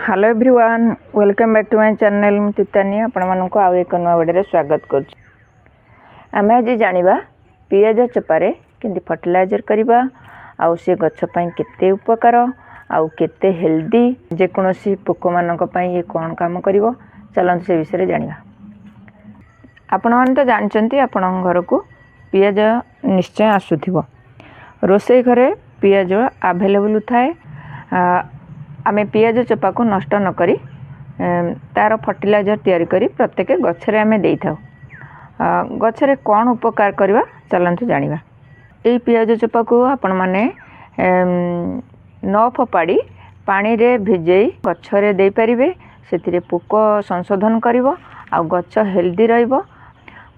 Hello everyone, welcome back to my channel. तितानी आपण मानक आउ एक नवा वीडियो स्वागत करुच्ची। आम आज जाना पियाज चोपारे केमती फर्टिलाइजर करवा आउ से गछ पई केते उपकार आउ केते हेल्दी जेकोसी पोक मानक पई ये कौन काम करिवो चलंतु से विषय जानिबा। आपण माने तो जानचंती आपण घर को पियाज निश्चय आसुथिबो। रोसई घरे पियाज अवेलेबल थाए। आमे पियाज चोपा को नष्ट न करी तार फर्टिलाइजर तैयारी करी प्रत्येक गछरे आमे देई थाउ। गछरे कौन उपकार करवा चलंतु जानिबा। एई पियाज चोपा को आपण माने न फोपाड़ी पानी रे भिजेई गछरे देई परिबे। सेतिरे पोक संशोधन करिवो आ गछ हेल्दी रहिबो।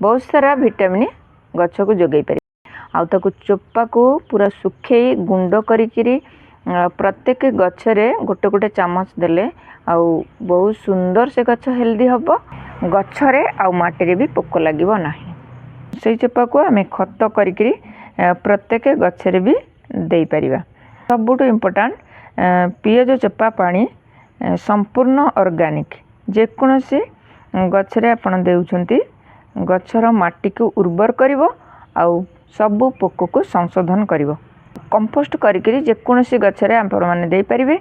बहुत सारा विटामिन गछ को जोगई परिबे। आ ताकू चोपा को पूरा सुखेई गुंड करिकिरी प्रत्येक गछरे गोटे गोटे चामच देले आउ बहुत सुंदर से गछ हेल्दी हबो। गछरे आउ माटी रे भी पोक लागिबो नाही। सेई चोपा को आमे खत करिकिरी प्रत्येक गछरे भी देई परिबा। सबुठ इम्पोर्टेंट पियाज चोपा पानी संपूर्ण ऑर्गेनिक जेकोसी गछरे आपण देउछंती गछर माटी को उर्वर करिवो आउ सबु पोक को संशोधन करिवो। कंपोस्ट करिकिरी जेकोसी गछरे आपण माने देई परिबे।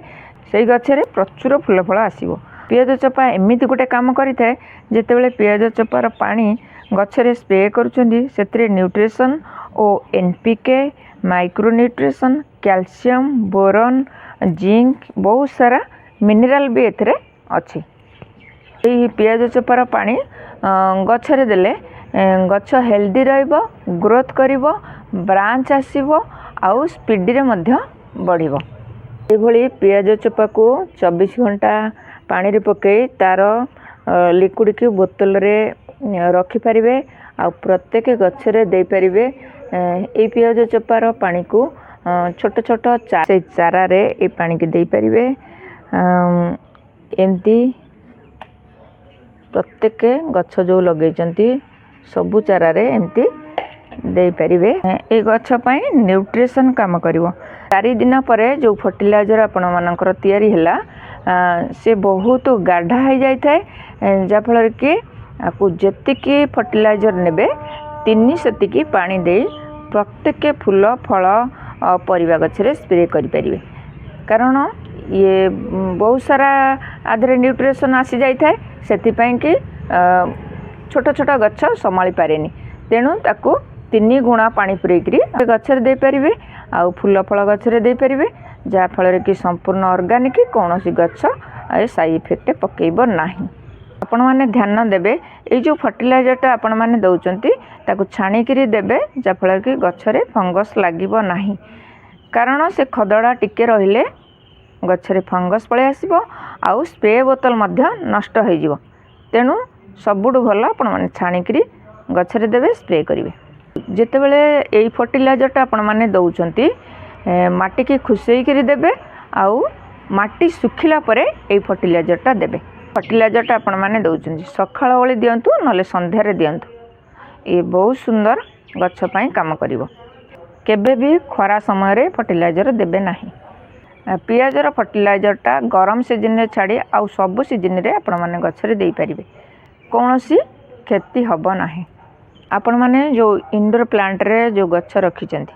सेई गछरे प्रचुर फूल फल आसीबो। पियाज चोपा एमिति गोटे काम करिथाय जेतेबेले पियाज चोपार पानी गछरे स्प्रे करूछंती सेतिरे न्यूट्रिशन ओ NPK micro nutrition calcium boron zinc बहुत सारा मिनरल भी एथरे अछि। एही पियाज चोपार पानी गछरे देले गछ हेल्दी रहइबो ग्रोथ करिवो ब्रांच आसीबो आउ स्पीड रे मध्य बढ़िबो। एभली पियाज चोपा को 24 घंटा पानी रे पकई तार लिक्विड की बोतल रे रखि परिबे आ प्रत्येक गछरे देई परिबे। ए पियाज चोपार पानी को छोट छोट चारा रे ए पानी के देई परिबे। एमती प्रत्येक गछ जो लगेचंती सबु चारा रे एमती देई परिबे। ए गछ पई न्यूट्रिशन काम करिवो। 4 दिन परे जो फर्टिलाइजर आपण मानकर तयारी हैला से बहुत गाढ़ा हो जाय थाए जा फल कि आपको जेतिकी फर्टिलाइजर नेबे 3 सेतिकी पानी दे प्रत्येक फूल फल परिवा गछरे स्प्रे करि परिबे। कारण ये बहुत सारा आधरे न्यूट्रिशन आसी जाय थाए सेति पई कि छोट छोट गछ संभाली पारेनी। तेणु ताकू 3 गुणा पानी पुरेकरी गछरे दे परिबे आउ फूल फल गछरे दे परिबे जा फल कि संपूर्ण ऑर्गेनिक कौन सी गछ साइड इफेक्ट पकेइबो नाही। आपण माने ध्यान देबे ए जो फर्टिलाइजरटा आपण माने दउचंती ताकू छाणी करी देबे जा फल कि गछरे फंगस लागिबो नाही। कारण से खदड़ा टिके रहिले गछरे फंगस पळे आसीबो आउ स्प्रे बोतल मध्य नष्ट होई जिवो। तेणु सबुड भलो आपण माने छाणी करी गछरे देबे स्प्रे करिवे। जेतेबेले एई फर्टिलाइजरटा आपण माने दउचंती माटी की खुसई करी देबे आउ माटी सुखिला परे एई फर्टिलाइजरटा देबे। फर्टिलाइजरटा आपण माने दउचंती सखाळ ओळी दियंतु नले संध्या रे दियंतु। ए बहुत सुंदर गछ पई काम करिवो। केबे भी खरा समय रे फर्टिलाइजर देबे नाही। पियाजर फर्टिलाइजरटा गरम सीजन रे छाड़ी आउ सब सीजन रे आपण माने गछरे देई परिबे। कोनोसी क्षति हबो नाही। आपण माने जो इंडोर प्लांट रे जो गछ रखिचंती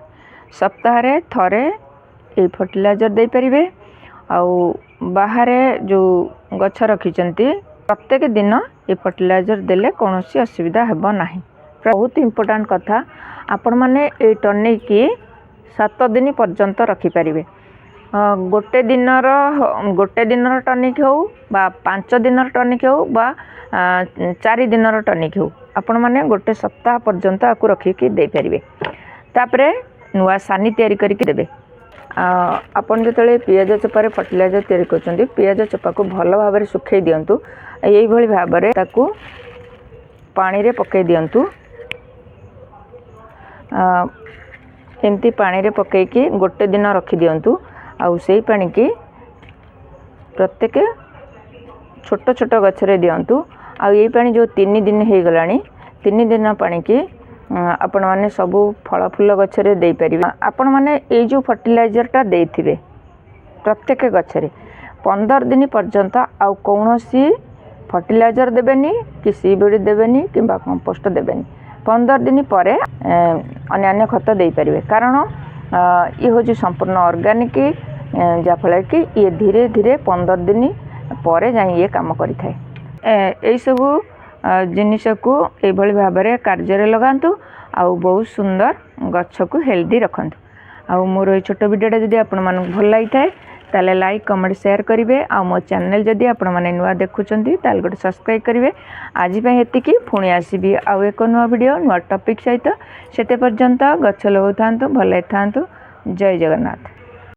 सप्ताह रे थरे ए फर्टिलाइजर दे परिबे आउ बाहर जो गछ रखिचंती प्रत्येक दिन ए फर्टिलाइजर देले कोनोसी असुविधा हेबो नाही। बहुत इंपोर्टेंट कथा आपण माने ए टनिक की 7 दिन पर्यंत रखि परिबे। गोटे दिनर टनिक हो बा 5 दिनर टनिक हो बा 4 दिनर टनिक हो आपण माने गोटे सप्ताह पर्यंत आकु रखी कि दे परिबे। तापरे नुआ सानी तयारी करके देबे। आपण जतले पियाज चोपा रे फर्टिलाइजर तयारी करचंदी पियाज चोपा को भलो भाव रे सुखै दियंतु। एई भली भाव रे ताकू पानी रे पकै दियंतु। एमती पानी रे पकै कि गोटे दिन रखि दियंतु आउ सेई पानी की प्रत्येक छोट छोट गछरे दियंतु। आ ये पानी जो 3 दिन हो गलानी 3 दिन पानी की आपण माने सबु फल फूल गछरे दे परिबे। आपण माने ए जो फर्टिलाइजरटा देथिबे प्रत्येक गछरे 15 दिन पर्यंत आउ कौनसी फर्टिलाइजर देबेनी कि सीविड देबेनी कि कंपोस्ट देबेनी 15 दिन पर अन्य खत दे पारे कारण ये हूँ संपूर्ण ऑर्गेनिक जहाँफल कि ये धीरे धीरे 15 दिन पर जा ये कम करें यही सब जिनिस को ये भाव में कार्य लगातु आउ बहुत सुंदर गछ को हेल्दी रखु आउ मोर ये छोट वीडियोटा जब आपण मानक भल लगी थाए ताले लाइक कमेंट शेयर करेंगे आ मो चैनल जदि आपण मैंने नुआ देखुंत ताल गोटे सब्सक्राइब करेंगे आज ये पुणी आसबि आउ एक नुआ वीडियो नुआ टॉपिक सहित से पर्यंत गछ लगाता भल था जय जगन्नाथ।